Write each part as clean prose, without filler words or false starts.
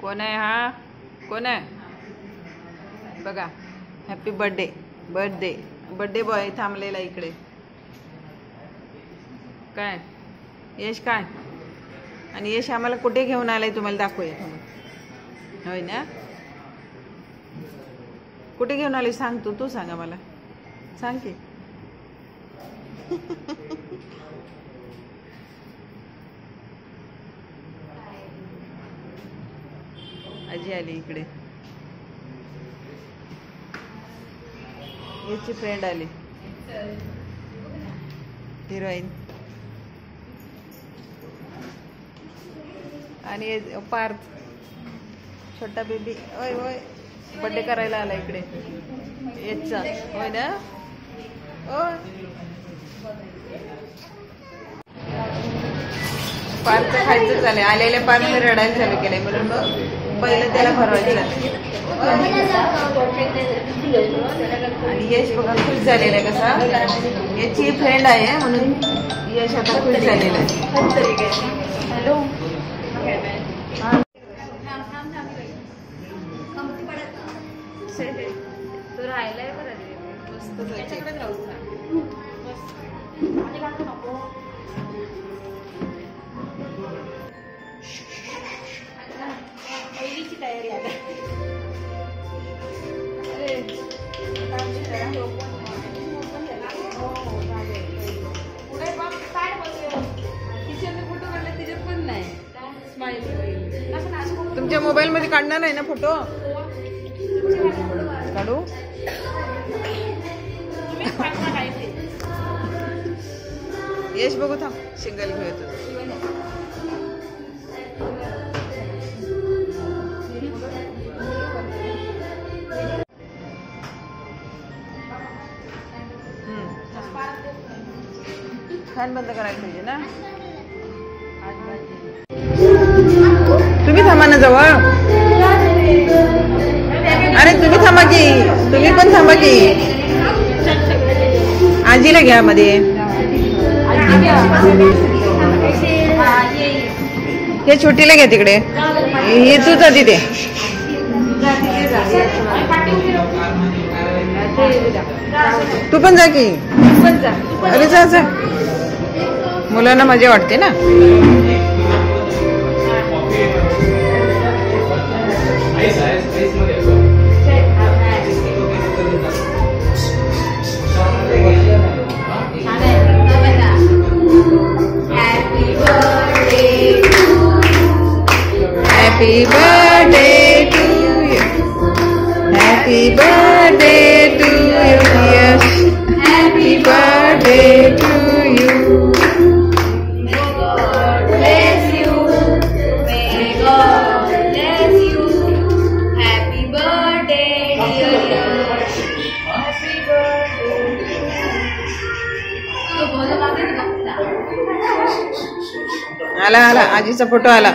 कोण आहे हा? कोण आहे बघा. Happy birthday. Birthday birthday boy थांबलेला इकडे. काय यश काय? आणि यश आम्हाला कुठे घेऊन आलाय तुम्हाला दाखवूया. होय ना? कुठे घेऊन आले सांग. तू सांग आम्हाला. सांग की. आजी आली इकडे. याची फ्रेंड आली हिरोईन. आणि पार्थ छोटा बेबी. ओय ओय बर्थडे करायला आला इकडे याचा. होय ना? ओय पार्थ खायचं झालं. आलेल्या पार्थने रडायला चालू केलंय म्हणून मग पहिलं त्याला भरवायचं. आणि यश बघा खुश झालेला आहे कसा. याची फ्रेंड आहे म्हणून यश आता खुश झालेला आहे. हॅलो तो राहिलाय बरं मस्त. पहिलीची तयारी आता. फोटो काढला तिच्यात पण नाही स्माइल. तुमच्या मोबाईल मध्ये काढणार आहे ना फोटो? काढू. यश बघू थांब. सिंगल घेतो. फॅन बंद करायला पाहिजे ना. तुम्ही थांबा ना जवळ. अरे तुम्ही थांबा की. तुम्ही पण थांबा की. आजीला घ्या मध्ये. हे छोटीला घ्या तिकडे. हे तू जा तिथे. तू पण जा की. अरे जा जा. मुलांना मजा वाटते ना. Happy birthday to you. Happy birthday to you. Yes. Happy birthday to you. May God bless you. May God bless you. Happy birthday, dear Yash. Happy birthday. तो बोलो मागे ना. आला आला. आजीचा फोटो आला.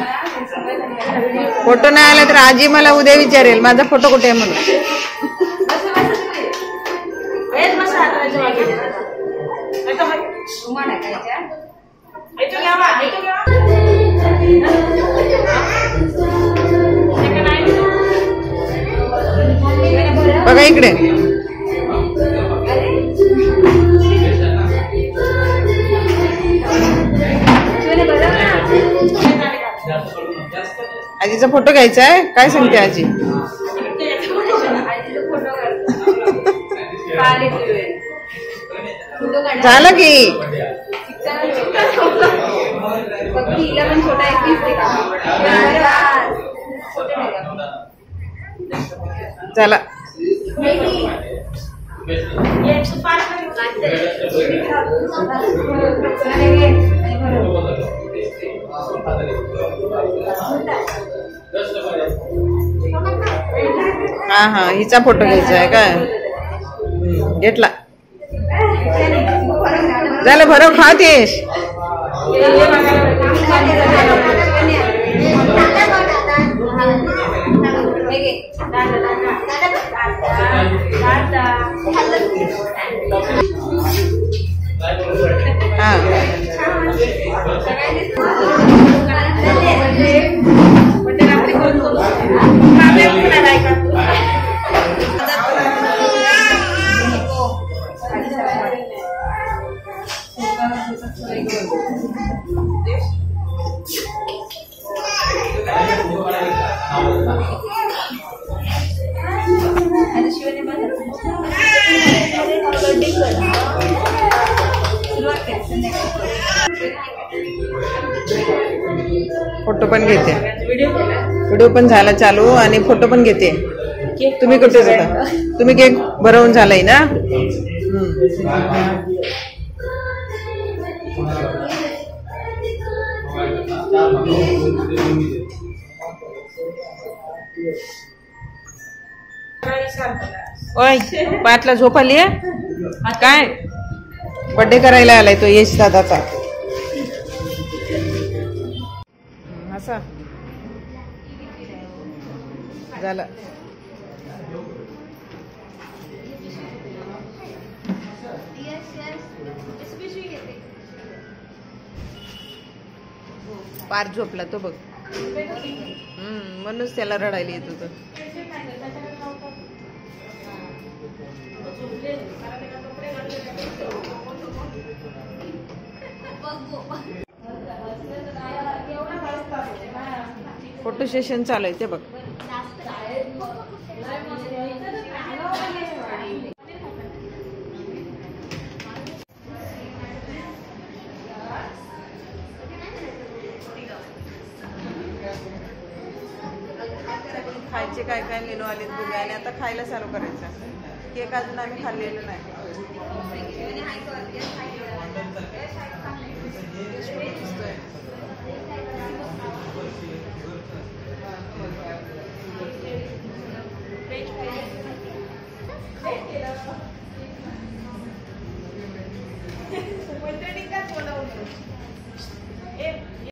फोटो नाही आला तर आजी मला उद्या विचारेल माझा फोटो कुठे आहे म्हणून. बघा इकडे. आजीचा फोटो घ्यायचा आहे. काय सांगते आजी? झालं की. चला हा हा. हिचा फोटो घ्यायचा आहे काय? घेतला. झालं भरव. खात येश. हा फोटो पण घेते, व्हिडिओ पण झाला चालू आणि फोटो पण घेते. तुम्ही कुठे जाता? तुम्ही केक भरवून झालाय ना? ओय, 5ला झोप आली आहे काय? बर्थडे करायला आलाय तो यश दादाचा. असा झालं. पार झोपला तो बघ. म्हणूनच त्याला रडायला येत होतं. फोटो सेशन चालू आहे ते बघ. खायचे काय काय मेनू आलेत बघूया आणि आता खायला चालू करायचं. केक अजून आम्ही खाल्लेलं नाही.